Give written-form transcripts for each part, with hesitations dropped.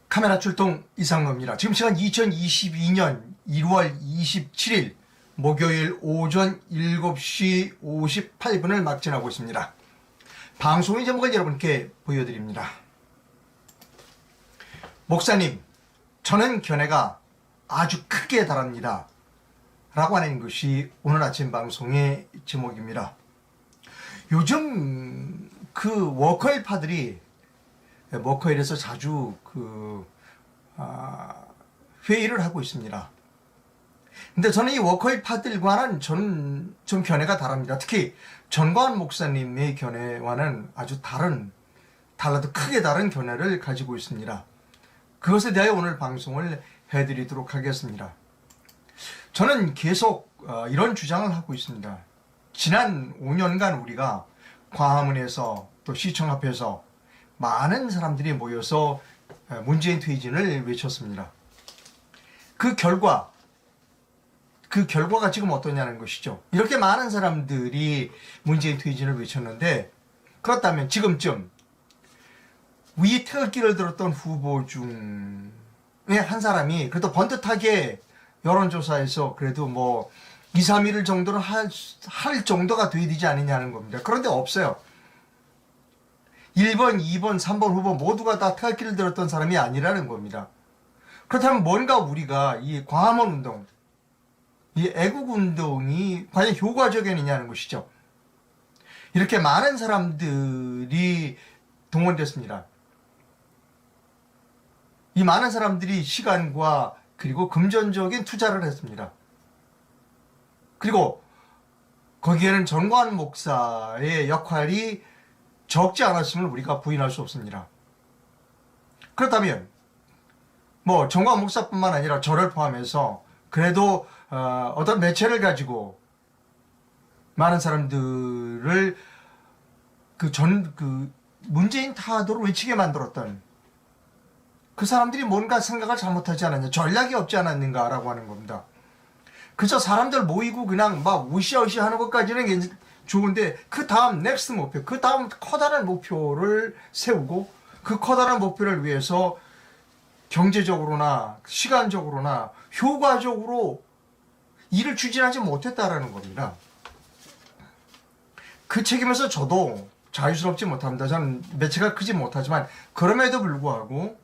카메라 출동 이상로입니다. 지금 시간 2022년 1월 27일 목요일 오전 7시 58분을 막 지나고 있습니다. 방송의 제목을 여러분께 보여드립니다. 목사님, 저는 견해가 아주 크게 다릅니다. 라고 하는 것이 오늘 아침 방송의 제목입니다. 요즘 그 워커힐파들이 워커힐에서 자주 회의를 하고 있습니다. 근데 저는 이 워커힐파들과는 저는 좀 견해가 다릅니다. 특히 전광훈 목사님의 견해와는 아주 달라도 크게 다른 견해를 가지고 있습니다. 그것에 대하여 오늘 방송을 해드리도록 하겠습니다. 저는 계속 이런 주장을 하고 있습니다. 지난 5년간 우리가 광화문에서 또 시청 앞에서 많은 사람들이 모여서 문재인 퇴진을 외쳤습니다. 그 결과가 지금 어떠냐는 것이죠. 이렇게 많은 사람들이 문재인 퇴진을 외쳤는데, 그렇다면 지금쯤 위 태극기를 들었던 후보 중에 한 사람이 그래도 번듯하게 여론조사에서 그래도 뭐 2, 3일 정도는 할 정도가 돼야 되지 않느냐는 겁니다. 그런데 없어요. 1번, 2번, 3번 후보 모두가 다 태극기를 들었던 사람이 아니라는 겁니다. 그렇다면 뭔가 우리가 이 광화문 운동, 이 애국 운동이 과연 효과적이냐는 것이죠. 이렇게 많은 사람들이 동원됐습니다. 이 많은 사람들이 시간과 그리고 금전적인 투자를 했습니다. 그리고 거기에는 전광훈 목사의 역할이 적지 않았음을 우리가 부인할 수 없습니다. 그렇다면 뭐 전광훈 목사뿐만 아니라 저를 포함해서 그래도 어떤 매체를 가지고 많은 사람들을 문재인 타도를 외치게 만들었던 그 사람들이 뭔가 생각을 잘못하지 않았냐, 전략이 없지 않았는가라고 하는 겁니다. 그저 사람들 모이고 그냥 막 으쌰으쌰 하는 것까지는 좋은데, 그 다음 넥스트 목표, 그 다음 커다란 목표를 세우고 그 커다란 목표를 위해서 경제적으로나 시간적으로나 효과적으로 일을 추진하지 못했다라는 겁니다. 그 책임에서 저도 자유스럽지 못합니다. 저는 매체가 크지 못하지만 그럼에도 불구하고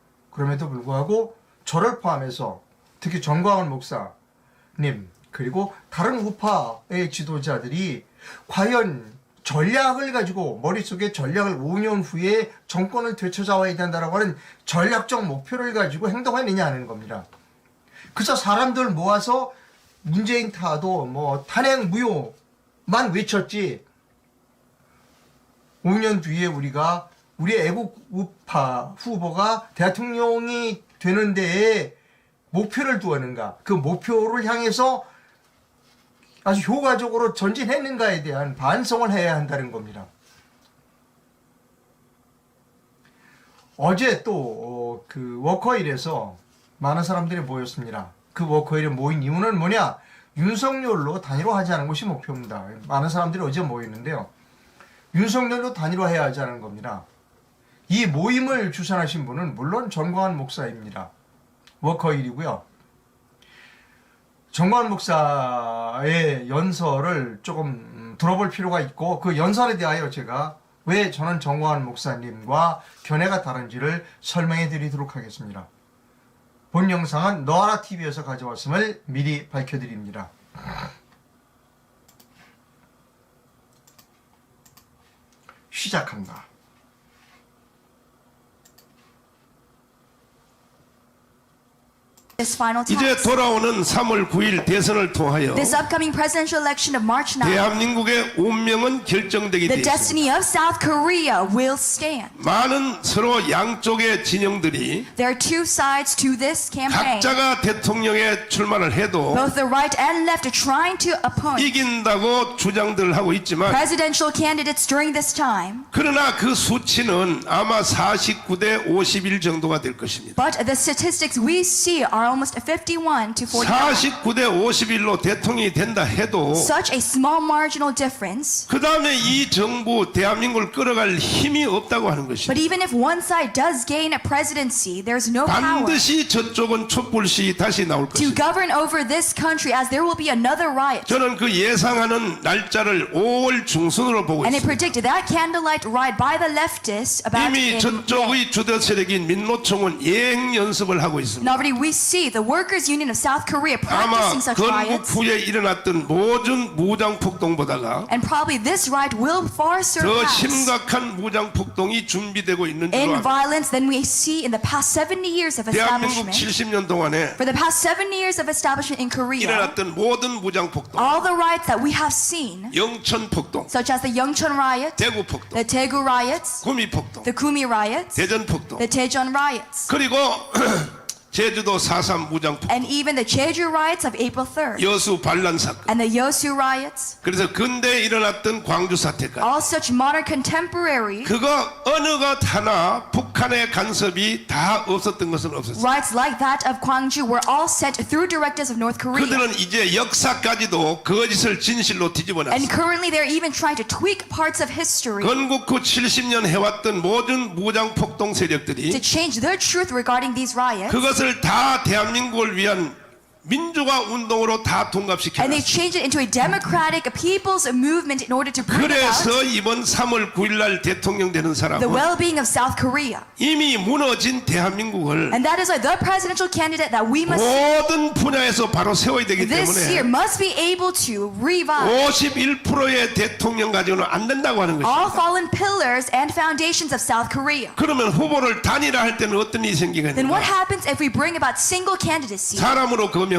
저를 포함해서 특히 전광훈 목사님 그리고 다른 우파의 지도자들이 과연 전략을 가지고 머릿속에 전략을 5년 후에 정권을 되찾아와야 된다라고 하는 전략적 목표를 가지고 행동하느냐 하는 겁니다. 그래서 사람들 모아서 문재인 타도 뭐 탄핵 무효만 외쳤지, 5년 뒤에 우리 애국 우파 후보가 대통령이 되는 데에 목표를 두었는가, 그 목표를 향해서 아주 효과적으로 전진했는가에 대한 반성을 해야 한다는 겁니다. 어제 또 그 워커힐에서 많은 사람들이 모였습니다. 그 워커힐에 모인 이유는 뭐냐? 윤석열로 단일화하자는 것이 목표입니다. 많은 사람들이 어제 모였는데요. 윤석열로 단일화해야 하자는 겁니다. 이 모임을 주선하신 분은 물론 전광훈 목사입니다. 워커힐이고요. 전광훈 목사의 연설을 조금 들어볼 필요가 있고, 그 연설에 대하여 제가 왜 저는 전광훈 목사님과 견해가 다른지를 설명해 드리도록 하겠습니다. 본 영상은 너하나TV에서 가져왔음을 미리 밝혀드립니다. 시작합니다. 이제 돌아오는 3월 9일 대선을 통하여 This upcoming presidential election of March 9, 대한민국의 운명은 결정되게 the 되어 있습니다. destiny of South Korea will stand. 많은 서로 양쪽의 진영들이 There are two sides to this campaign. 각자가 대통령에 출마를 해도 Both the right and left are trying to appoint 이긴다고 주장들 하고 있지만, presidential candidates during this time. 그러나 그 수치는 아마 49대 51 정도가 될 것입니다. But the statistics we see are are almost 51 to 49. 49대 51로 대통령이 된다 해도 Such a small marginal difference. 그 다음에 이 정부 대한민국을 끌어갈 힘이 없다고 하는 것이 But even if one side does gain a presidency, there's no power 반드시 저쪽은 촛불시 다시 나올 to 것입니다. govern over this country, as there will be another riot. 저는 그 예상하는 날짜를 5월 중순으로 보고 And they 있습니다. predict that candlelight riot by the leftists about 이미 in May. 저쪽의 주도 세력인 민노총은 예행 연습을 하고 있습니다. And already we see the Workers' Union of South Korea 아마 practicing such 건국 riots. 후에 일어났던 모든 무장 폭동보다가 And probably this riot will far 더 surpass 심각한 무장 폭동이 준비되고 있는 줄로 in 압니다. violence than we see in the past 70 years of 대한민국 establishment. 70년 동안에 For the past 70 years of establishment in Korea, 일어났던 모든 무장 폭동, all the riots that we have seen, 영천 폭동, such as the Yeongcheon riot, 대구 폭동, the Daegu riots, 구미 폭동, the Kumi riots, 대전 폭동, the Daejeon riots, 그리고 제주도 4.3 무장 폭동, and even the Jeju riots of April 3rd, 여수 반란 사건, and the Yosu riots, 그래서 근대에 일어났던 광주 사태까지 all such modern contemporary 그거 어느 것 하나 북한의 간섭이 다 없었던 것은 없었어요. riots like that of Gwangju were all set through directives of North Korea. 그들은 이제 역사까지도 거짓을 진실로 And 뒤집어놨어요. currently they're even trying to tweak parts of history 건국 후 70년 해왔던 모든 무장 폭동 to 세력들이 change their truth regarding these riots. 그것을 다 대한민국을 위한 민주화 운동으로 다 And they 동갑시켜놨어요. changed it into a democratic people's movement in order to bring 그래서 about 이번 3월 9일 날 대통령 되는 the 사람은 well-being of South Korea. 이미 무너진 대한민국을 And that is why the presidential candidate that we must 모든 분야에서 바로 세워야 되기 this year 때문에 must be able to revive 51%의 대통령 가지고는 안 된다고 하는 all 것입니다. fallen pillars and foundations of South Korea. 그러면 후보를 단일화할 때는 어떤 일이 생기가 Then what 있는가? happens if we bring about single candidacy? 사람으로 거명하면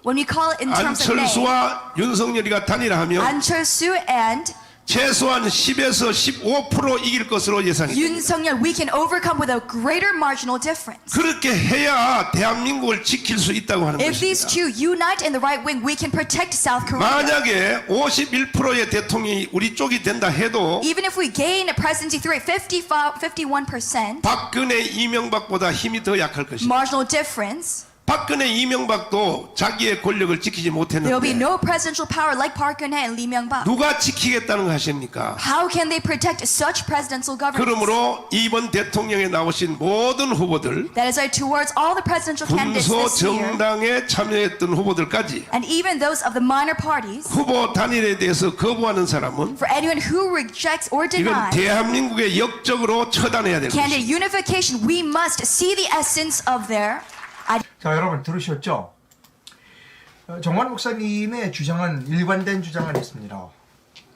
When we call it in terms of name, 안철수와 윤석열이가 단일화하면 An Chol-soo and 최소한 10에서 15% 이길 것으로 예상이 Yoon 됩니다. Sung-yeol, we can overcome with a greater marginal difference. 그렇게 해야 대한민국을 지킬 수 있다고 하는 If these 것입니다. two unite in the right wing, we can protect South Korea. 만약에 51%의 대통령이 우리 쪽이 된다 해도 Even if we gain a presidency through a 51%, 박근혜 이명박보다 힘이 더 약할 것입니다. marginal difference, 박근혜 이명박도 자기의 권력을 지키지 there will be 못했는데 no presidential power like Park Geun-hye and Lee Myung-bak. 누가 지키겠다는 거 하십니까? How can they protect such presidential governance? 그러므로 이번 대통령에 나오신 모든 후보들 That is why towards all the presidential candidates 군소 this year, 정당에 참여했던 후보들까지 and even those of the minor parties, 후보 단일에 대해서 거부하는 사람은 for anyone who rejects or 이건 denies 대한민국의 역적으로 처단해야 될 candidate 것입니다. unification, we must see the essence of their 자, 여러분 들으셨죠? 정관 목사님의 주장은 일관된 주장은 있습니다.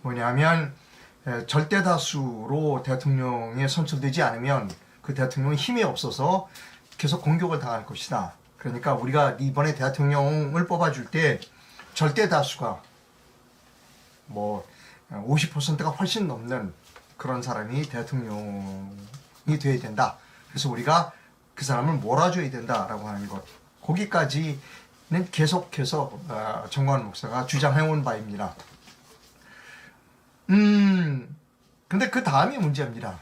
뭐냐면 절대 다수로 대통령에 선출되지 않으면 그 대통령이 힘이 없어서 계속 공격을 당할 것이다. 그러니까 우리가 이번에 대통령을 뽑아줄 때 절대 다수가 뭐 50%가 훨씬 넘는 그런 사람이 대통령이 돼야 된다. 그래서 우리가 그 사람을 몰아줘야 된다라고 하는 것. 거기까지는 계속해서 정관 목사가 주장해온 바입니다. 근데 그 다음이 문제입니다.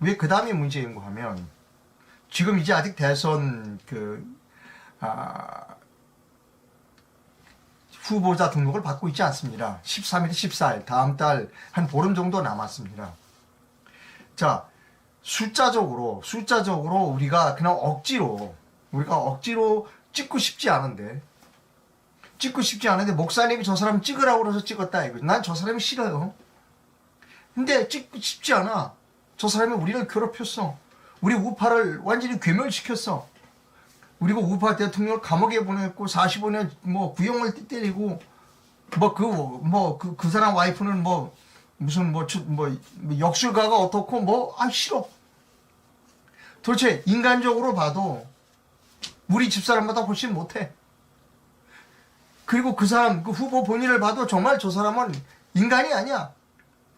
왜 그 다음이 문제인가 하면 지금 이제 아직 대선 후보자 등록을 받고 있지 않습니다. 13일, 14일 다음 달 한 보름 정도 남았습니다. 자, 숫자적으로 우리가 그냥 억지로 찍고 싶지 않은데 목사님이 저 사람 찍으라고 그래서 찍었다 이거. 난 저 사람이 싫어요. 근데 찍고 싶지 않아. 저 사람이 우리를 괴롭혔어. 우리 우파를 완전히 괴멸시켰어. 우리가 우파 대통령을 감옥에 보냈고 45년 뭐 구형을 때리고 그 사람 와이프는 무슨 역술가가 어떻고 싫어. 도대체 인간적으로 봐도 우리 집사람보다 훨씬 못해. 그리고 그 사람 그 후보 본인을 봐도 정말 저 사람은 인간이 아니야.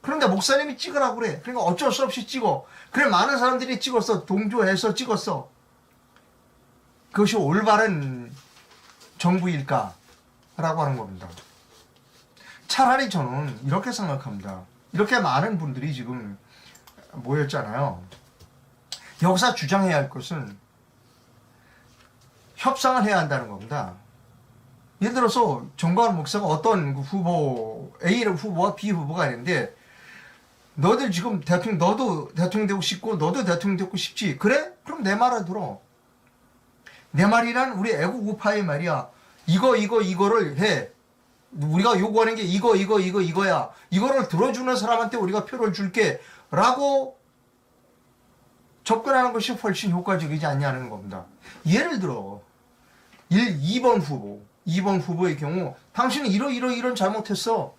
그런데 목사님이 찍으라고 그래. 그러니까 어쩔 수 없이 찍어. 그래 많은 사람들이 찍었어. 동조해서 찍었어. 그것이 올바른 정부일까? 라고 하는 겁니다. 차라리 저는 이렇게 생각합니다. 이렇게 많은 분들이 지금 모였잖아요. 여기서 주장해야 할 것은 협상을 해야 한다는 겁니다. 예를 들어서 정광훈 목사가 어떤 그 후보 A 후보와 B 후보가 있는데 너들 지금 대통령 너도 대통령 되고 싶고 너도 대통령 되고 싶지 그래? 그럼 내 말을 들어. 내 말이란 우리 애국 우파의 말이야. 이거를 해. 우리가 요구하는 게 이거야. 이거를 들어주는 사람한테 우리가 표를 줄게 라고 접근하는 것이 훨씬 효과적이지 않냐는 겁니다. 예를 들어 2번 후보의 경우 당신은 이런 잘못했어.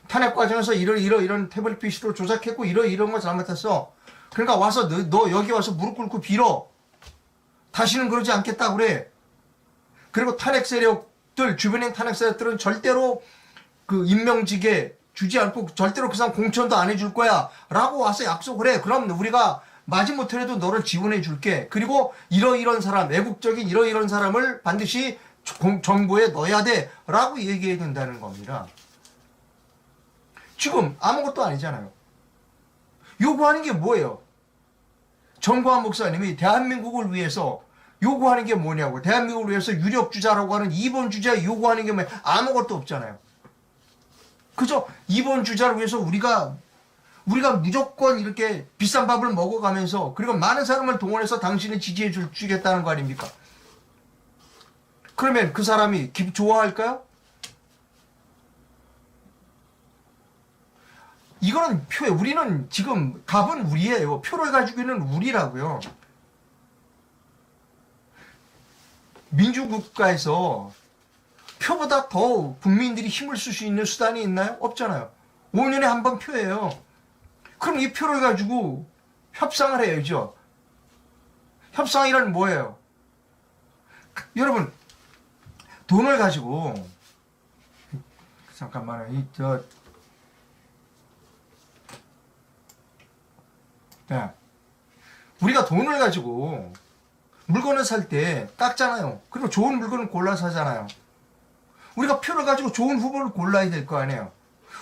탄핵 과정에서 이런 태블릿 PC로 조작했고 이런 거 잘못했어. 그러니까 와서 너 여기 와서 무릎 꿇고 빌어. 다시는 그러지 않겠다 그래. 그리고 탄핵 세력들 주변의 탄핵 세력들은 절대로 그 임명직에 주지 않고 절대로 그 사람 공천도 안 해줄 거야 라고 와서 약속을 해. 그럼 우리가 마지못해라도 너를 지원해 줄게. 그리고 이런 사람 애국적인 이런 사람을 반드시 정부에 넣어야 돼 라고 얘기해야 된다는 겁니다. 지금 아무것도 아니잖아요. 요구하는 게 뭐예요? 정광훈 목사님이 대한민국을 위해서 요구하는 게 뭐냐고. 대한민국을 위해서 유력 주자라고 하는 2번 주자 요구하는 게 뭐예요? 아무것도 없잖아요. 그죠? 2번 주자를 위해서 우리가 무조건 이렇게 비싼 밥을 먹어가면서 그리고 많은 사람을 동원해서 당신을 지지해 주겠다는 거 아닙니까? 그러면 그 사람이 좋아할까요? 이거는 표에 우리는 지금 갑은 우리예요. 표를 가지고 있는 우리라고요. 민주국가에서 표보다 더 국민들이 힘을 쓸 수 있는 수단이 있나요? 없잖아요. 5년에 한 번 표예요. 그럼 이 표를 가지고 협상을 해야죠. 협상이란 뭐예요? 여러분 돈을 가지고 잠깐만요. 네. 우리가 돈을 가지고 물건을 살 때 깎잖아요. 그리고 좋은 물건을 골라 사잖아요. 우리가 표를 가지고 좋은 후보를 골라야 될 거 아니에요.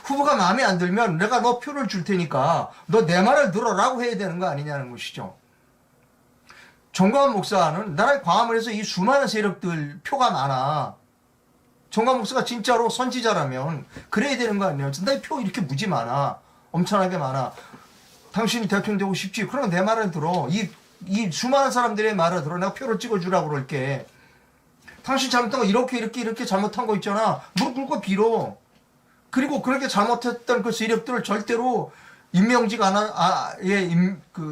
후보가 마음에 안 들면 내가 너 표를 줄 테니까 너 내 말을 들어라고 해야 되는 거 아니냐는 것이죠. 정광훈 목사는 나라에 광화문을 해서 이 수많은 세력들 표가 많아. 정광훈 목사가 진짜로 선지자라면 그래야 되는 거 아니에요. 나 표 이렇게 무지 많아. 엄청나게 많아. 당신이 대통령 되고 싶지? 그러면 내 말을 들어. 이 수많은 사람들의 말을 들어. 내가 표를 찍어주라고 그럴게. 당신 잘못한 거 이렇게 잘못한 거 있잖아. 무릎 꿇고 빌어. 그리고 그렇게 잘못했던 그 세력들을 절대로 임명직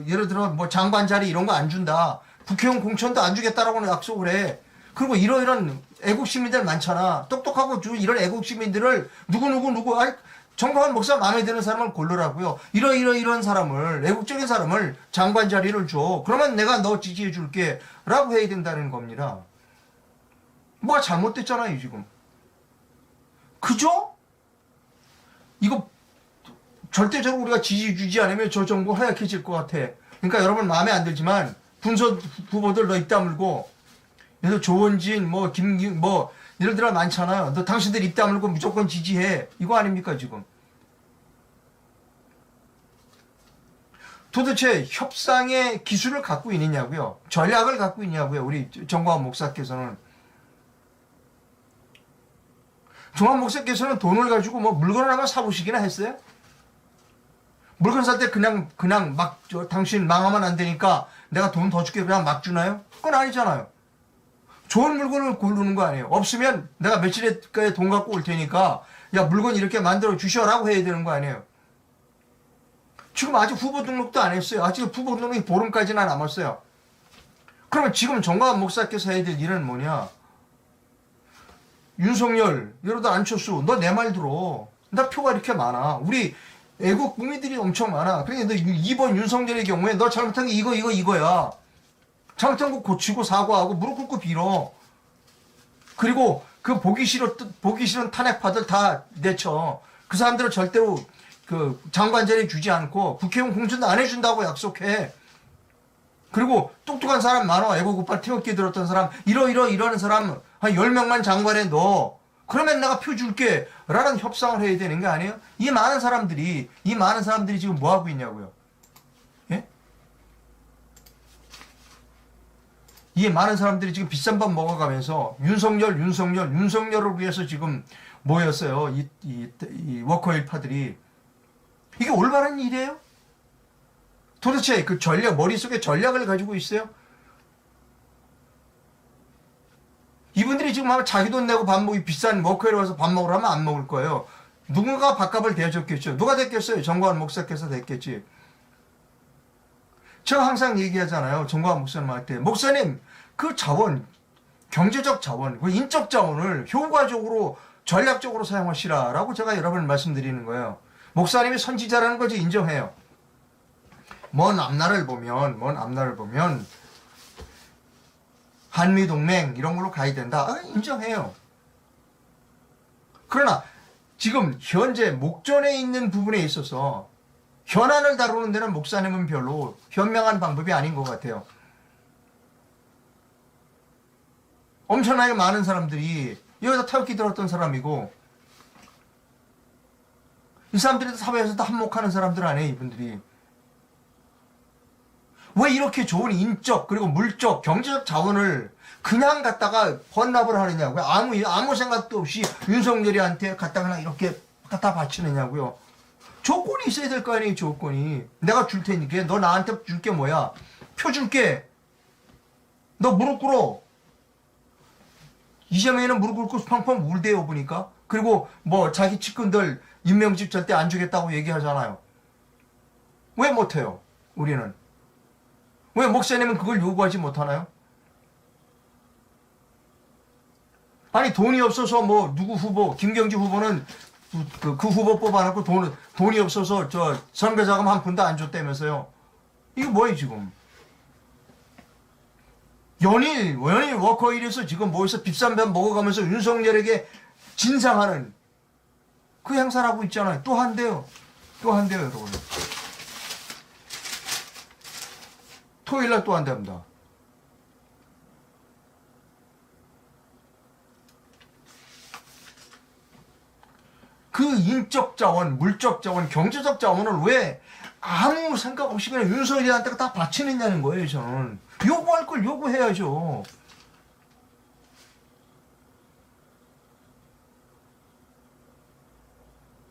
예를 들어 뭐 장관 자리 이런 거 안 준다. 국회의원 공천도 안 주겠다라고는 약속을 해. 그리고 이런 애국 시민들 많잖아. 똑똑하고 이런 애국 시민들을 누구 정광훈 목사 마음에 드는 사람을 고르라고요. 이런 사람을 애국적인 사람을 장관 자리를 줘. 그러면 내가 너 지지해 줄게 라고 해야 된다는 겁니다. 뭐가 잘못됐잖아요 지금. 그죠? 이거 절대적으로 우리가 지지 주지 않으면 저 정부 하약해질 것 같아. 그러니까 여러분 마음에 안 들지만 분선 후보들 너 입 다물고 그래서 조원진 예를 들어 많잖아요. 너 당신들 입 다물고 무조건 지지해. 이거 아닙니까 지금. 도대체 협상의 기술을 갖고 있느냐고요. 전략을 갖고 있냐고요. 우리 정광훈 목사께서는. 정광훈 목사께서는 돈을 가지고 뭐 물건을 하나 사보시기나 했어요? 물건 살 때 그냥 막 당신 망하면 안 되니까 내가 돈 더 줄게 그냥 막 주나요? 그건 아니잖아요. 좋은 물건을 고르는 거 아니에요. 없으면 내가 며칠에 돈 갖고 올 테니까 야 물건 이렇게 만들어 주셔라고 해야 되는 거 아니에요. 지금 아직 후보 등록도 안 했어요. 아직 후보 등록이 보름까지나 남았어요. 그러면 지금 정광훈 목사께서 해야 될 일은 뭐냐? 윤석열, 예를 들어 안철수, 너 내 말 들어. 나 표가 이렇게 많아. 우리 애국 국민들이 엄청 많아. 그러니까 너 이번 윤석열의 경우에 너 잘못한 게 이거야. 잘못한 거 고치고 사과하고 무릎 꿇고 빌어. 그리고 그 보기 싫은 탄핵파들 다 내쳐. 그 사람들은 절대로 그 장관 자리 주지 않고 국회의원 공천도 안 해준다고 약속해. 그리고 똑똑한 사람 많아. 애국오빠 태극기 들었던 사람 이러는 사람 한 10명만 장관에 넣어. 그러면 내가 표 줄게 라는 협상을 해야 되는 게 아니에요? 이 많은 사람들이 지금 뭐 하고 있냐고요. 예? 이 많은 사람들이 지금 비싼 밥 먹어가면서 윤석열을 위해서 지금 모였어요. 이 워커힐파들이. 이게 올바른 일이에요? 도대체 그 머릿속에 전략을 가지고 있어요? 이분들이 지금 아마 자기 돈 내고 비싼 워커힐에 와서 밥 먹으러 하면 안 먹을 거예요. 누군가 밥값을 대줬겠죠. 누가 됐겠어요? 정광훈 목사께서 됐겠지. 제가 항상 얘기하잖아요. 정광훈 목사님한테. 목사님, 그 자원, 경제적 자원, 그 인적 자원을 효과적으로, 전략적으로 사용하시라라고 제가 여러 번 말씀드리는 거예요. 목사님이 선지자라는 거지 인정해요. 먼 앞날을 보면 한미동맹 이런 걸로 가야 된다. 인정해요. 그러나 지금 현재 목전에 있는 부분에 있어서 현안을 다루는 데는 목사님은 별로 현명한 방법이 아닌 것 같아요. 엄청나게 많은 사람들이 여기서 태극기 들었던 사람이고 이 사람들이 사회에서 다 한몫하는 사람들 아니에요. 이분들이. 왜 이렇게 좋은 인적 그리고 물적 경제적 자원을 그냥 갖다가 헌납을 하느냐고요. 아무 생각도 없이 윤석열이한테 갖다가 그냥 이렇게 갖다 바치느냐고요. 조건이 있어야 될 거 아니에요. 조건이. 내가 줄 테니까 너 나한테 줄 게 뭐야. 표 줄게. 너 무릎 꿇어. 이재명이는 무릎 꿇고 펑펑 울대요 보니까. 그리고 뭐 자기 측근들 임명직 절대 안 주겠다고 얘기하잖아요. 왜 못해요? 우리는. 왜 목사님은 그걸 요구하지 못하나요? 아니 돈이 없어서 뭐 누구 후보 김경지 후보는 그 후보 뽑아놓고 돈이 없어서 저 선거자금 한 푼도 안 줬다면서요. 이게 뭐예요 지금? 연일 워커힐에서 지금 모여서 비싼 밥 먹어가면서 윤석열에게 진상하는 그 행사를 하고 있잖아요. 또 한대요 여러분. 토요일날 또 한답니다. 그 인적 자원, 물적 자원, 경제적 자원을 왜 아무 생각 없이 그냥 윤석열한테 다 바치느냐는 거예요, 저는. 요구할 걸 요구해야죠.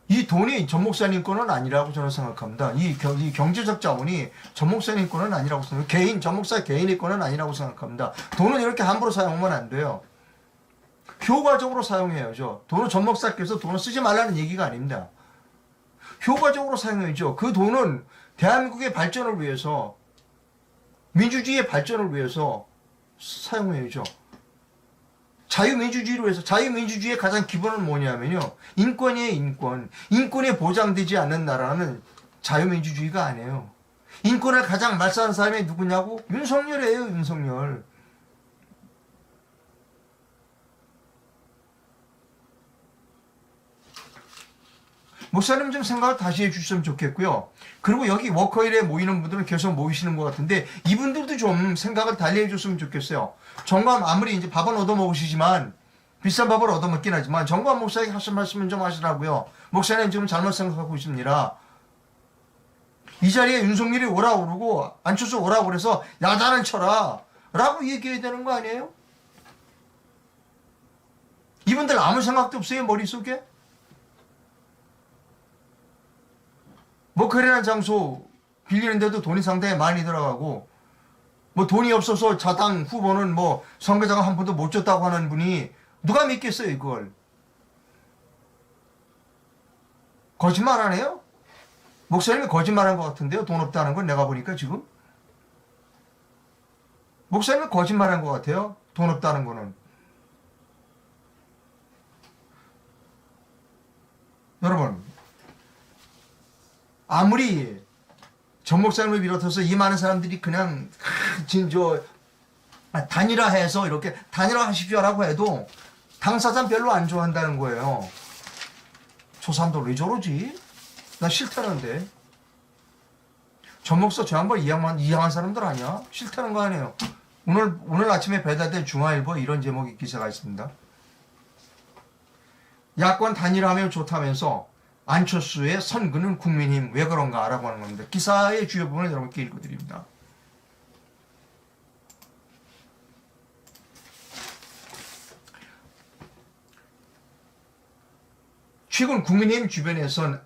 이 돈이 전 목사님 거는 아니라고 저는 생각합니다. 이 경제적 자원이 전 목사님 거는 아니라고 생각합니다. 전 목사 개인의 거는 아니라고 생각합니다. 돈은 이렇게 함부로 사용하면 안 돼요. 효과적으로 사용해야죠. 돈은 전 목사께서 돈을 쓰지 말라는 얘기가 아닙니다. 효과적으로 사용해야죠. 그 돈은 대한민국의 발전을 위해서, 민주주의의 발전을 위해서 사용해야죠. 자유민주주의를 위해서. 자유민주주의의 가장 기본은 뭐냐면요. 인권이에요, 인권. 인권이 보장되지 않는 나라는 자유민주주의가 아니에요. 인권을 가장 말살하는 사람이 누구냐고? 윤석열이에요, 윤석열. 목사님 좀 생각을 다시 해주셨으면 좋겠고요. 그리고 여기 워커힐에 모이는 분들은 계속 모이시는 것 같은데 이분들도 좀 생각을 달리 해줬으면 좋겠어요. 정관 아무리 이제 밥은 얻어먹으시지만 비싼 밥을 얻어먹긴 하지만 정관 목사에게 하신 말씀은 좀 하시라고요. 목사님 지금 잘못 생각하고 있습니다. 이 자리에 윤석열이 오라고 그러고 안철수 오라고 그래서 야단을 쳐라 라고 얘기해야 되는 거 아니에요? 이분들 아무 생각도 없어요, 머릿속에? 워커힐이라는 장소 빌리는데도 돈이 상당히 많이 들어가고 뭐 돈이 없어서 자당 후보는 뭐 선거자금 한 푼도 못 줬다고 하는 분이 누가 믿겠어요 이걸. 거짓말 안 해요? 목사님이 거짓말한 것 같은데요. 돈 없다는 건 내가 보니까 지금 목사님이 거짓말한 것 같아요. 돈 없다는 거는. 여러분 아무리 전 목사님을 비롯해서 이 많은 사람들이 그냥 단일화해서 이렇게 단일화하십시오라고 해도 당사자는 별로 안 좋아한다는 거예요. 저 사람들 왜 저러지? 나 싫다는데. 전 목사 저 양반 이상한 사람들 아니야? 싫다는 거 아니에요. 오늘 아침에 배달된 중앙일보 이런 제목의 기사가 있습니다. 야권 단일화하면 좋다면서 안철수의 선근은 국민힘 왜 그런가 라고 하는 겁니다. 기사의 주요 부분을 여러분께 읽어드립니다. 최근 국민의힘 주변에선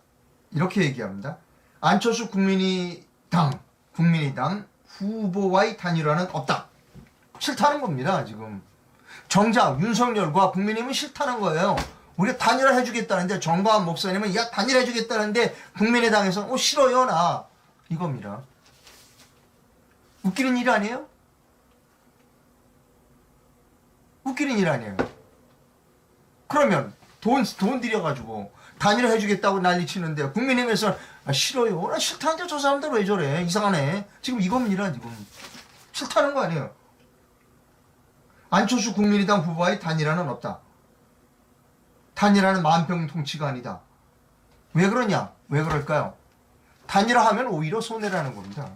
이렇게 얘기합니다. 안철수 국민의당 후보와의 단일화는 없다. 싫다는 겁니다, 지금. 정작 윤석열과 국민의힘은 싫다는 거예요. 우리가 단일화 해주겠다는데, 정광훈 목사님은 야, 단일화 해주겠다는데, 국민의당에서는 싫어요, 나. 이겁니다. 웃기는 일 아니에요? 웃기는 일 아니에요. 그러면 돈 들여가지고 단일화 해주겠다고 난리 치는데 국민의힘에서 싫어요. 나 싫다는데 저 사람들 왜 저래. 이상하네. 지금 이겁니다. 지금. 싫다는 거 아니에요. 안철수 국민의당 후보와의 단일화는 없다. 단일화는 만병통치가 아니다. 왜 그러냐? 왜 그럴까요? 단일화하면 오히려 손해라는 겁니다.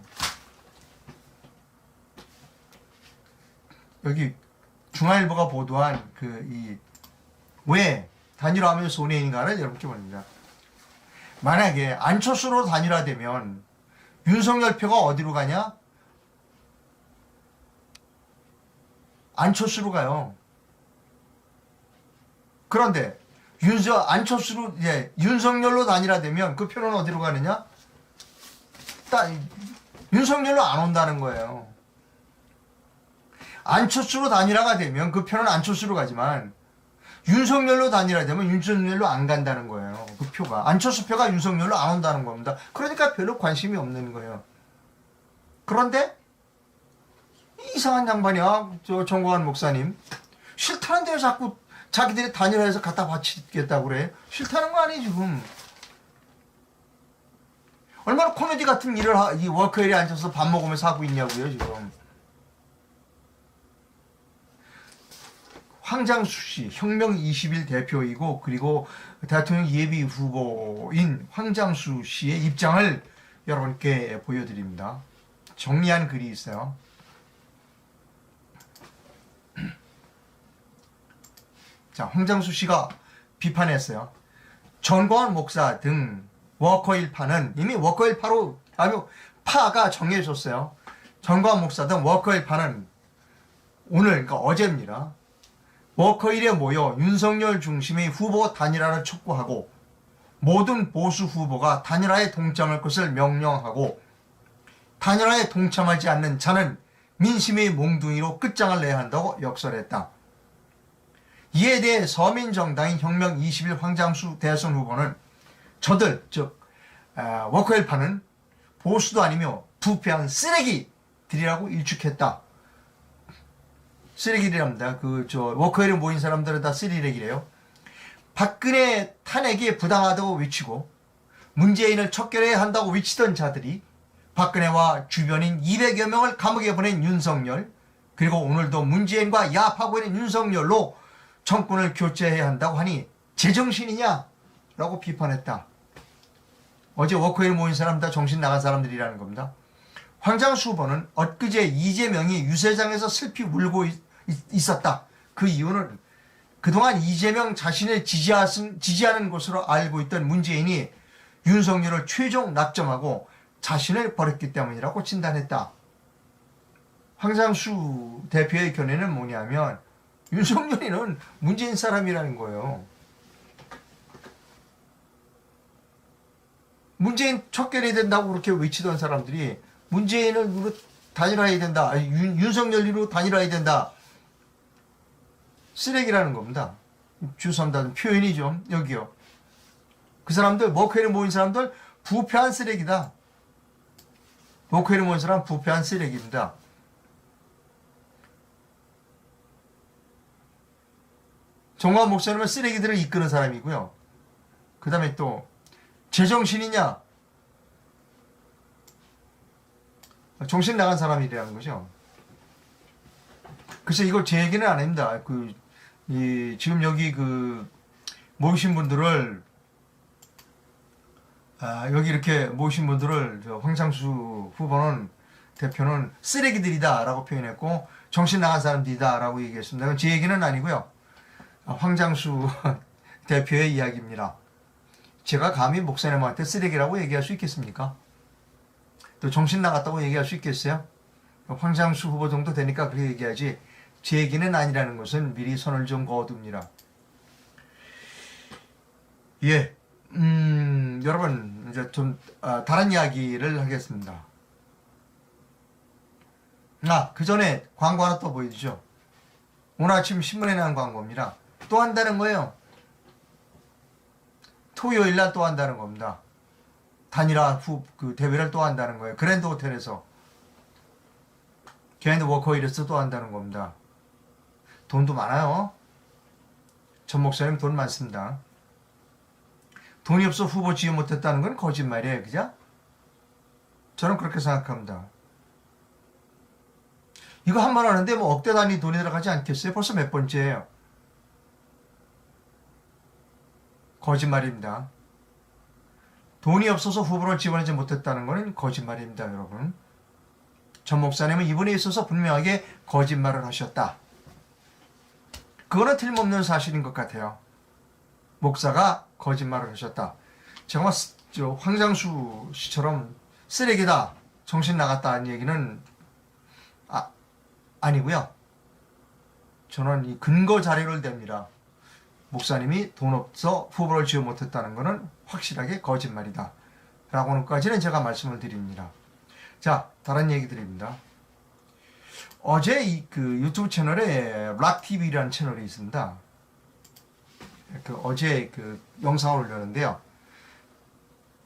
여기 중앙일보가 보도한 왜 단일화하면 손해인가를 여러분께 보냅니다. 만약에 안철수로 단일화되면 윤석열 표가 어디로 가냐? 안철수로 가요. 그런데 안철수로 윤석열로 단일화되면 그 표는 어디로 가느냐? 윤석열로 안 온다는 거예요. 안철수로 단일화가 되면 그 표는 안철수로 가지만 윤석열로 단일화되면 윤석열로 안 간다는 거예요. 그 표가. 안철수 표가 윤석열로 안 온다는 겁니다. 그러니까 별로 관심이 없는 거예요. 그런데 이상한 양반이야. 저 정광훈 목사님. 싫다는데 왜 자꾸 자기들이 단일화해서 갖다 바치겠다고 그래. 싫다는 거 아니에요, 지금. 얼마나 코미디 같은 일을 이 워커힐에 앉아서 밥 먹으면서 하고 있냐고요, 지금. 황장수 씨, 혁명 20일 대표이고 그리고 대통령 예비 후보인 황장수 씨의 입장을 여러분께 보여드립니다. 정리한 글이 있어요. 자, 황장수 씨가 비판했어요. 전광훈 목사 등 워커힐파는 이미 워커힐파로 파가 정해졌어요. 전광훈 목사 등 워커힐파는 오늘, 그러니까 어제입니다. 워커힐에 모여 윤석열 중심의 후보 단일화를 촉구하고 모든 보수 후보가 단일화에 동참할 것을 명령하고 단일화에 동참하지 않는 자는 민심의 몽둥이로 끝장을 내야 한다고 역설했다. 이에 대해 서민정당인 혁명 20일 황장수 대선 후보는 저들, 즉 워커힐파는 보수도 아니며 부패한 쓰레기들이라고 일축했다. 쓰레기랍니다. 워커힐에 모인 사람들은 다 쓰레기래요. 박근혜 탄핵이 부당하다고 외치고 문재인을 척결해야 한다고 외치던 자들이 박근혜와 주변인 200여 명을 감옥에 보낸 윤석열, 그리고 오늘도 문재인과 야합하고 있는 윤석열로 정권을 교체해야 한다고 하니 제정신이냐? 라고 비판했다. 어제 워커힐 모인 사람 다 정신 나간 사람들이라는 겁니다. 황장수 후보는 엊그제 이재명이 유세장에서 슬피 울고 있었다. 그 이유는 그동안 이재명 자신을 지지하는 것으로 알고 있던 문재인이 윤석열을 최종 낙점하고 자신을 버렸기 때문이라고 진단했다. 황장수 대표의 견해는 뭐냐면 윤석열이는 문재인 사람이라는 거예요. 문재인 척결해야 된다고 그렇게 외치던 사람들이 문재인을 단일화해야 된다. 윤석열로 단일화해야 된다. 쓰레기라는 겁니다. 주섬다는 표현이죠. 여기요. 그 사람들, 워커힐에 모인 사람들 부패한 쓰레기다. 워커힐에 모인 사람 부패한 쓰레기입니다. 정광훈 목사님은 쓰레기들을 이끄는 사람이고요. 그 다음에 또 제정신이냐? 정신 나간 사람이라는 거죠. 글쎄 이거 제 얘기는 아닙니다. 지금 여기 모이신 분들을 여기 이렇게 모이신 분들을 황장수 후보는 대표는 쓰레기들이다라고 표현했고 정신 나간 사람들이다라고 얘기했습니다. 그건 제 얘기는 아니고요. 황장수 대표의 이야기입니다. 제가 감히 목사님한테 쓰레기라고 얘기할 수 있겠습니까? 또 정신 나갔다고 얘기할 수 있겠어요? 황장수 후보 정도 되니까 그렇게 얘기하지 제 얘기는 아니라는 것은 미리 선을 좀 그어둡니다. 예, 여러분 이제 좀 다른 이야기를 하겠습니다. 그 전에 광고 하나 또 보여주죠. 오늘 아침 신문에 나온 광고입니다. 또 한다는 거예요. 토요일 날 또 한다는 겁니다. 단일화 그 대회를 또 한다는 거예요. 그랜드 호텔에서. 걔네들 워커힐에서 또 한다는 겁니다. 돈도 많아요. 전 목사님 돈 많습니다. 돈이 없어 후보 지휘 못했다는 건 거짓말이에요. 그죠? 저는 그렇게 생각합니다. 이거 한 번 하는데 뭐 억대 단위 돈이 들어가지 않겠어요? 벌써 몇 번째예요. 거짓말입니다. 돈이 없어서 후보를 지원하지 못했다는 것은 거짓말입니다, 여러분. 전 목사님은 이분에 있어서 분명하게 거짓말을 하셨다. 그거는 틀림없는 사실인 것 같아요. 목사가 거짓말을 하셨다. 정말 황장수 씨처럼 쓰레기다, 정신 나갔다는 얘기는 아니고요. 저는 이 근거 자료를 댑니다. 목사님이 돈 없어 후보를 지원 못했다는 것은 확실하게 거짓말이다. 라고는까지는 제가 말씀을 드립니다. 자, 다른 얘기 드립니다. 어제 그 유튜브 채널에 락TV라는 채널이 있습니다. 어제 그 영상을 올렸는데요.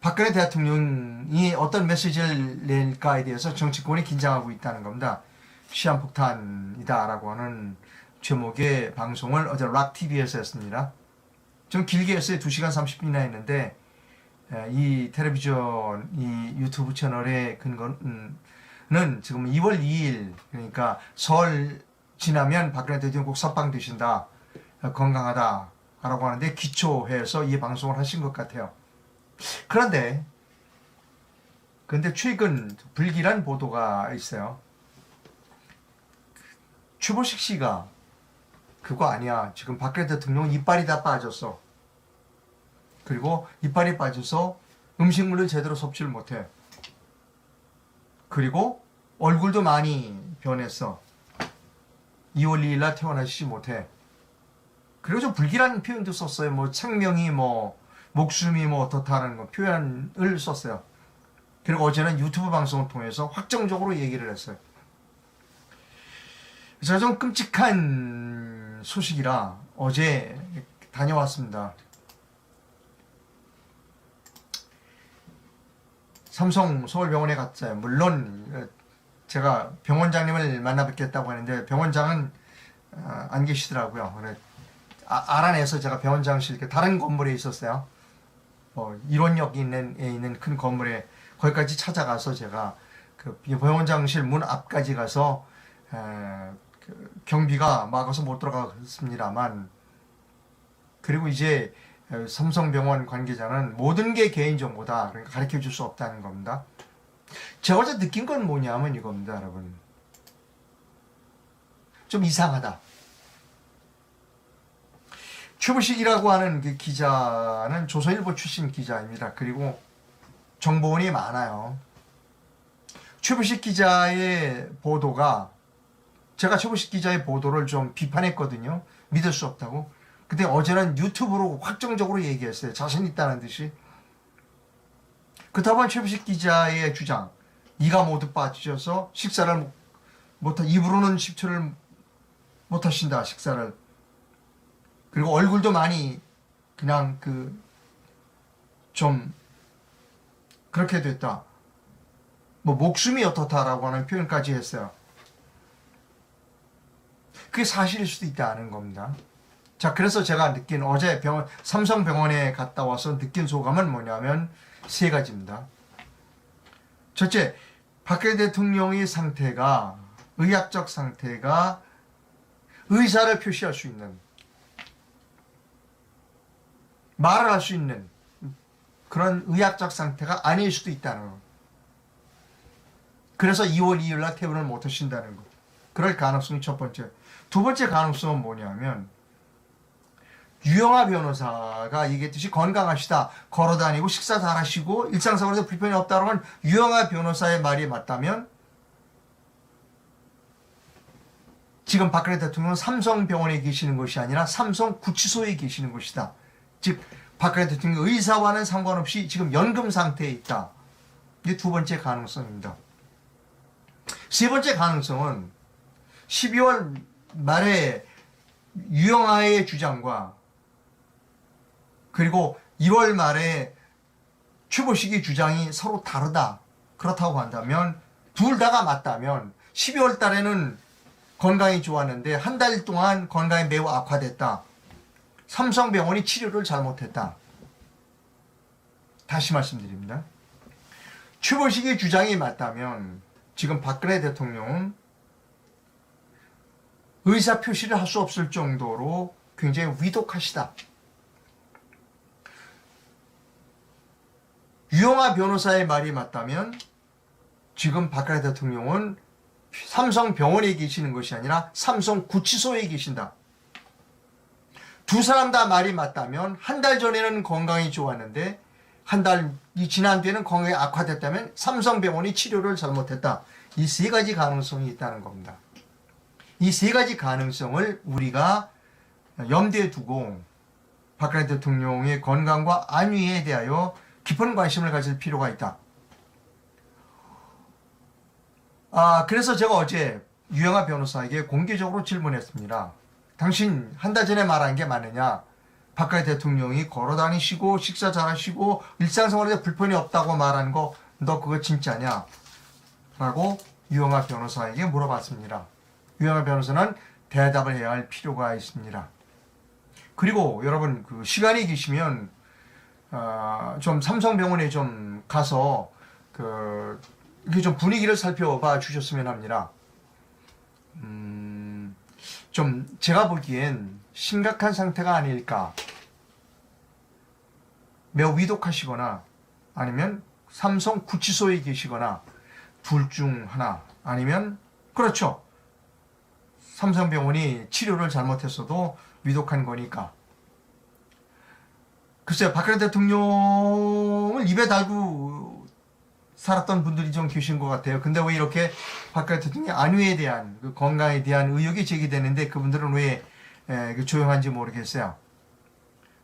박근혜 대통령이 어떤 메시지를 낼까에 대해서 정치권이 긴장하고 있다는 겁니다. 시한폭탄이다라고 하는 제목의 방송을 어제 락TV에서 했습니다. 좀 길게 했어요. 2시간 30분이나 했는데 이 텔레비전, 이 유튜브 채널의 근거는 지금 2월 2일, 그러니까 설 지나면 박근혜 대통령 꼭 석방되신다, 건강하다 라고 하는데 기초해서 이 방송을 하신 것 같아요. 그런데 최근 불길한 보도가 있어요. 최보식 씨가 그거 아니야, 지금 박근혜 대통령 이빨이 다 빠졌어. 그리고 이빨이 빠져서 음식물을 제대로 섭취를 못해. 그리고 얼굴도 많이 변했어. 2월 2일 날 태어나시지 못해. 그리고 좀 불길한 표현도 썼어요. 뭐 생명이 뭐 목숨이 뭐 어떻다는 거 표현을 썼어요. 그리고 어제는 유튜브 방송을 통해서 확정적으로 얘기를 했어요. 그래서 좀 끔찍한 소식이라 어제 다녀왔습니다. 삼성 서울병원에 갔어요. 물론 제가 병원장님을 만나 뵙겠다고 하는데 병원장은 안 계시더라고요. 알아내서 제가 병원장실 다른 건물에 있었어요. 일원역에 있는 큰 건물에 거기까지 찾아가서 제가 그 병원장실 문 앞까지 가서 경비가 막아서 못 들어갔습니다만, 그리고 이제 삼성병원 관계자는 모든 게 개인정보다, 그러니까 가르쳐 줄 수 없다는 겁니다. 제가 어제 느낀 건 뭐냐면 이겁니다, 여러분. 좀 이상하다. 최부식이라고 하는 그 기자는 조선일보 출신 기자입니다. 그리고 정보원이 많아요. 최부식 기자의 보도가, 제가 최부식 기자의 보도를 좀 비판했거든요. 믿을 수 없다고. 근데 어제는 유튜브로 확정적으로 얘기했어요. 자신 있다는 듯이. 그렇다면 최부식 기자의 주장, 이가 모두 빠지셔서 식사를 입으로는 10초를 못 하신다, 식사를. 그리고 얼굴도 많이 그냥 좀 그렇게 됐다. 뭐 목숨이 어떻다라고 하는 표현까지 했어요. 그게 사실일 수도 있다는 겁니다. 자, 그래서 제가 느낀 어제 삼성병원에 갔다 와서 느낀 소감은 뭐냐면 세 가지입니다. 첫째, 박근혜 대통령의 상태가, 의학적 상태가 의사를 표시할 수 있는, 말을 할 수 있는 그런 의학적 상태가 아닐 수도 있다는 것. 그래서 2월 2일 날 퇴원을 못 하신다는 것. 그럴 가능성이 첫 번째. 두 번째 가능성은 뭐냐면, 유영아 변호사가 얘기했듯이 건강하시다, 걸어다니고 식사 잘하시고 일상생활에도 불편이 없다는 건 유영아 변호사의 말이 맞다면, 지금 박근혜 대통령은 삼성병원에 계시는 것이 아니라 삼성구치소에 계시는 것이다. 즉 박근혜 대통령 의사와는 상관없이 지금 연금 상태에 있다. 이게 두 번째 가능성입니다. 세 번째 가능성은 12월 말에 유영아의 주장과 그리고 1월 말에 최보식의 주장이 서로 다르다. 그렇다고 한다면 둘 다가 맞다면 12월 달에는 건강이 좋았는데 한 달 동안 건강이 매우 악화됐다. 삼성병원이 치료를 잘못했다. 다시 말씀드립니다. 최보식의 주장이 맞다면 지금 박근혜 대통령은 의사 표시를 할 수 없을 정도로 굉장히 위독하시다. 유영아 변호사의 말이 맞다면 지금 박근혜 대통령은 삼성병원에 계시는 것이 아니라 삼성구치소에 계신다. 두 사람 다 말이 맞다면 한 달 전에는 건강이 좋았는데 한 달이 지난 뒤에는 건강이 악화됐다면 삼성병원이 치료를 잘못했다. 이 세 가지 가능성이 있다는 겁니다. 이 세 가지 가능성을 우리가 염두에 두고 박근혜 대통령의 건강과 안위에 대하여 깊은 관심을 가질 필요가 있다. 그래서 제가 어제 유영아 변호사에게 공개적으로 질문했습니다. 당신 한 달 전에 말한 게 맞느냐? 박근혜 대통령이 걸어다니시고 식사 잘하시고 일상생활에 불편이 없다고 말한 거 너 그거 진짜냐? 라고 유영아 변호사에게 물어봤습니다. 유영아 변호사는 대답을 해야 할 필요가 있습니다. 그리고 여러분 그 시간이 계시면 좀 삼성병원에 좀 가서 이렇게 좀 분위기를 살펴봐 주셨으면 합니다. 좀 제가 보기엔 심각한 상태가 아닐까. 매우 위독하시거나 아니면 삼성 구치소에 계시거나 둘 중 하나 아니면 그렇죠. 삼성병원이 치료를 잘못했어도 위독한 거니까. 글쎄요, 박근혜 대통령을 입에 달고 살았던 분들이 좀 계신 것 같아요. 근데 왜 이렇게 박근혜 대통령의 안위에 대한 그 건강에 대한 의혹이 제기되는데 그분들은 왜 조용한지 모르겠어요.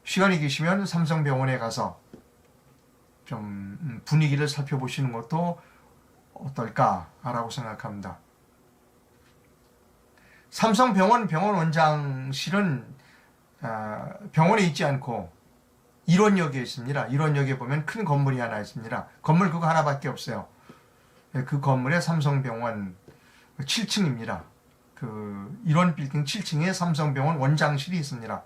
시간이 계시면 삼성병원에 가서 좀 분위기를 살펴보시는 것도 어떨까라고 생각합니다. 삼성병원 병원 원장실은 병원에 있지 않고 일원역에 있습니다. 일원역에 보면 큰 건물이 하나 있습니다. 건물 그거 하나밖에 없어요. 그 건물에 삼성병원 7층입니다. 그 일원 빌딩 7층에 삼성병원 원장실이 있습니다.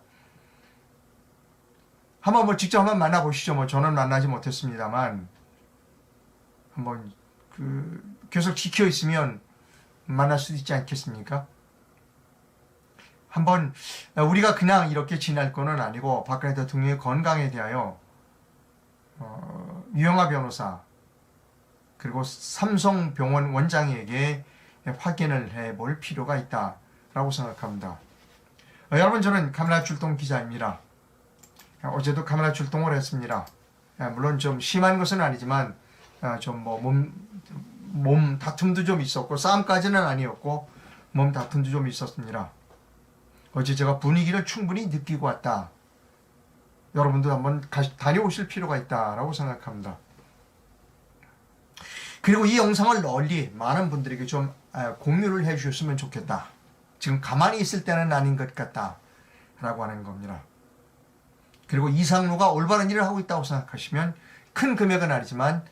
한번 직접 한번 만나보시죠. 저는 만나지 못했습니다만 한번 계속 지켜 있으면 만날 수도 있지 않겠습니까? 한번 우리가 그냥 이렇게 지날 거는 아니고 박근혜 대통령의 건강에 대하여 유영아 변호사 그리고 삼성병원 원장에게 확인을 해볼 필요가 있다라고 생각합니다. 여러분, 저는 카메라 출동 기자입니다. 어제도 카메라 출동을 했습니다. 물론 좀 심한 것은 아니지만 좀 몸 다툼도 좀 있었고 싸움까지는 아니었고 몸 다툼도 좀 있었습니다. 어제 제가 분위기를 충분히 느끼고 왔다. 여러분도 한번 다녀오실 필요가 있다라고 생각합니다. 그리고 이 영상을 널리 많은 분들에게 좀 공유를 해주셨으면 좋겠다. 지금 가만히 있을 때는 아닌 것 같다 라고 하는 겁니다. 그리고 이상로가 올바른 일을 하고 있다고 생각하시면 큰 금액은 아니지만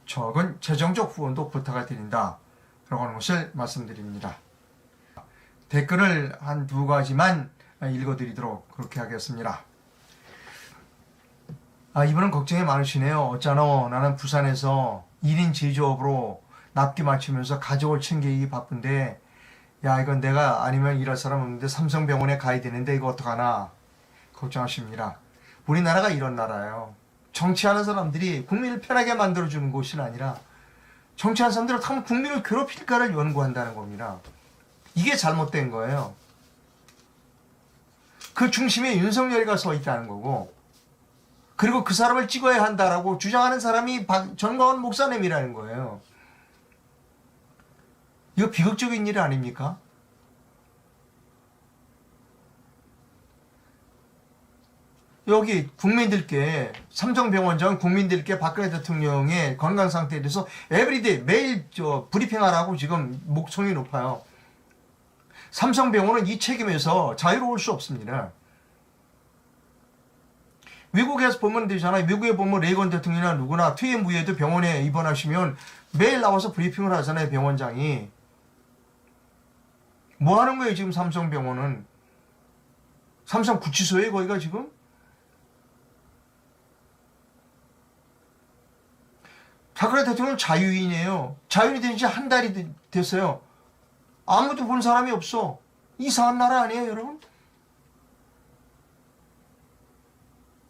적은 재정적 후원도 부탁을 드린다 라고 하는 것을 말씀드립니다. 댓글을 한 두 가지만 읽어드리도록 그렇게 하겠습니다. 이분은 걱정이 많으시네요. 어쩌노, 나는 부산에서 1인 제조업으로 납기 맞추면서 가족을 챙기기 바쁜데 야, 이건 내가 아니면 일할 사람 없는데 삼성병원에 가야 되는데 이거 어떡하나 걱정하십니다. 우리나라가 이런 나라예요. 정치하는 사람들이 국민을 편하게 만들어주는 곳이 아니라 정치하는 사람들은 어떻게 국민을 괴롭힐까를 연구한다는 겁니다. 이게 잘못된 거예요. 그 중심에 윤석열이가 서 있다는 거고, 그리고 그 사람을 찍어야 한다라고 주장하는 사람이 전광훈 목사님이라는 거예요. 이거 비극적인 일 아닙니까? 여기 국민들께 삼성병원장 국민들께 박근혜 대통령의 건강 상태에 대해서 에브리데이 매일 브리핑하라고 지금 목청이 높아요. 삼성병원은 이 책임에서 자유로울 수 없습니다. 미국에서 보면 되잖아요. 미국에 보면 레이건 대통령이나 누구나 퇴임 후에도 병원에 입원하시면 매일 나와서 브리핑을 하잖아요. 병원장이. 뭐 하는 거예요 지금 삼성병원은? 삼성 구치소에 거기가 지금? 박근혜 대통령은 자유인이에요. 자유인이 된 지 한 달이 됐어요. 아무도 본 사람이 없어. 이상한 나라 아니에요 여러분?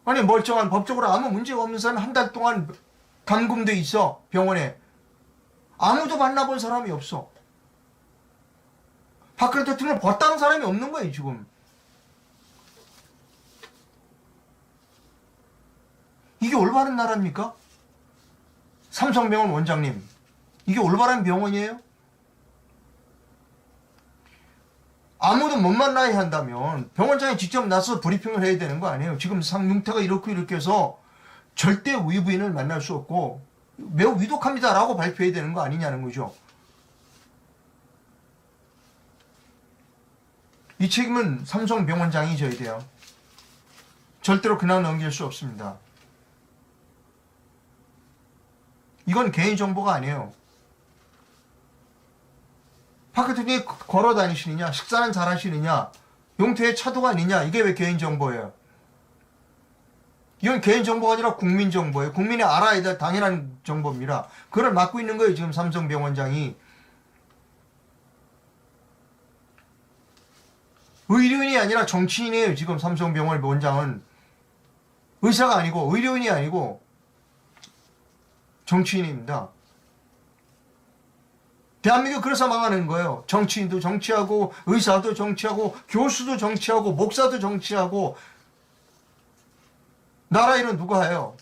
아니 멀쩡한 법적으로 아무 문제가 없는 사람이 한 달 동안 감금돼 있어 병원에. 아무도 만나본 사람이 없어. 박근혜 대통령을 봤다는 사람이 없는 거예요 지금. 이게 올바른 나라입니까? 삼성병원 원장님, 이게 올바른 병원이에요? 아무도 못 만나야 한다면 병원장이 직접 나서 브리핑을 해야 되는 거 아니에요? 지금 상용태가 이렇게 해서 절대 외부인을 만날 수 없고 매우 위독합니다라고 발표해야 되는 거 아니냐는 거죠. 이 책임은 삼성병원장이 져야 돼요. 절대로 그냥 넘길 수 없습니다. 이건 개인정보가 아니에요. 박 대통령이 걸어 다니시느냐, 식사는 잘 하시느냐, 용태에 차도가 아니냐, 이게 왜 개인정보예요? 이건 개인정보가 아니라 국민정보예요. 국민이 알아야 될 당연한 정보입니다. 그걸 맡고 있는 거예요, 지금 삼성병원장이. 의료인이 아니라 정치인이에요, 지금 삼성병원 원장은. 의사가 아니고, 의료인이 아니고, 정치인입니다. 대한민국 그래서 망하는 거예요. 정치인도 정치하고 의사도 정치하고 교수도 정치하고 목사도 정치하고. 나라 일은 누가 해요?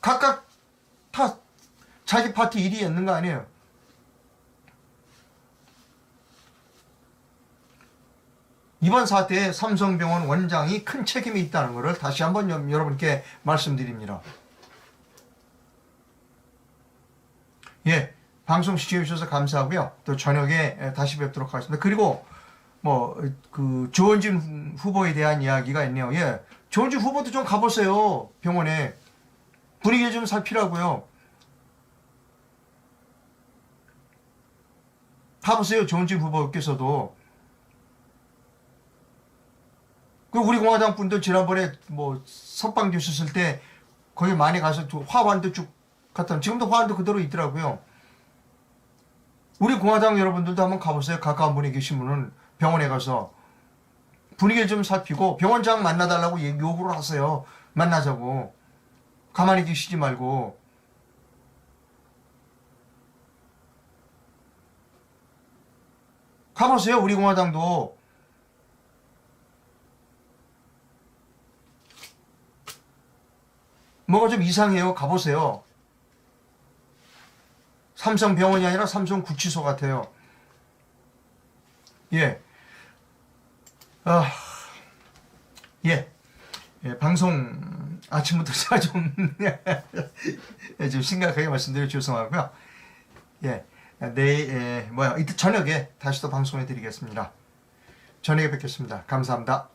각각 다 자기 파티 일이 있는 거 아니에요? 이번 사태에 삼성병원 원장이 큰 책임이 있다는 것을 다시 한번 여러분께 말씀드립니다. 예, 방송 시청해주셔서 감사하고요. 또 저녁에 다시 뵙도록 하겠습니다. 그리고 조원진 후보에 대한 이야기가 있네요. 예, 조원진 후보도 좀 가보세요. 병원에 분위기 좀 살피라고요. 가보세요. 조원진 후보께서도. 그 우리 공화당 분들 지난번에 선빵 주셨을 때 거기 많이 가서 화환도 쭉 갔다. 지금도 화환도 그대로 있더라고요. 우리 공화당 여러분들도 한번 가보세요. 가까운 분이 계신 분은 병원에 가서 분위기를 좀 살피고 병원장 만나달라고 요구를 하세요. 만나자고. 가만히 계시지 말고. 가보세요. 우리 공화당도. 뭐가 좀 이상해요. 가보세요. 삼성병원이 아니라 삼성구치소 같아요. 예. 예, 방송 아침부터 제가 좀 심각하게 말씀드려 죄송하고요. 예, 이따 저녁에 다시 또 방송해 드리겠습니다. 저녁에 뵙겠습니다. 감사합니다.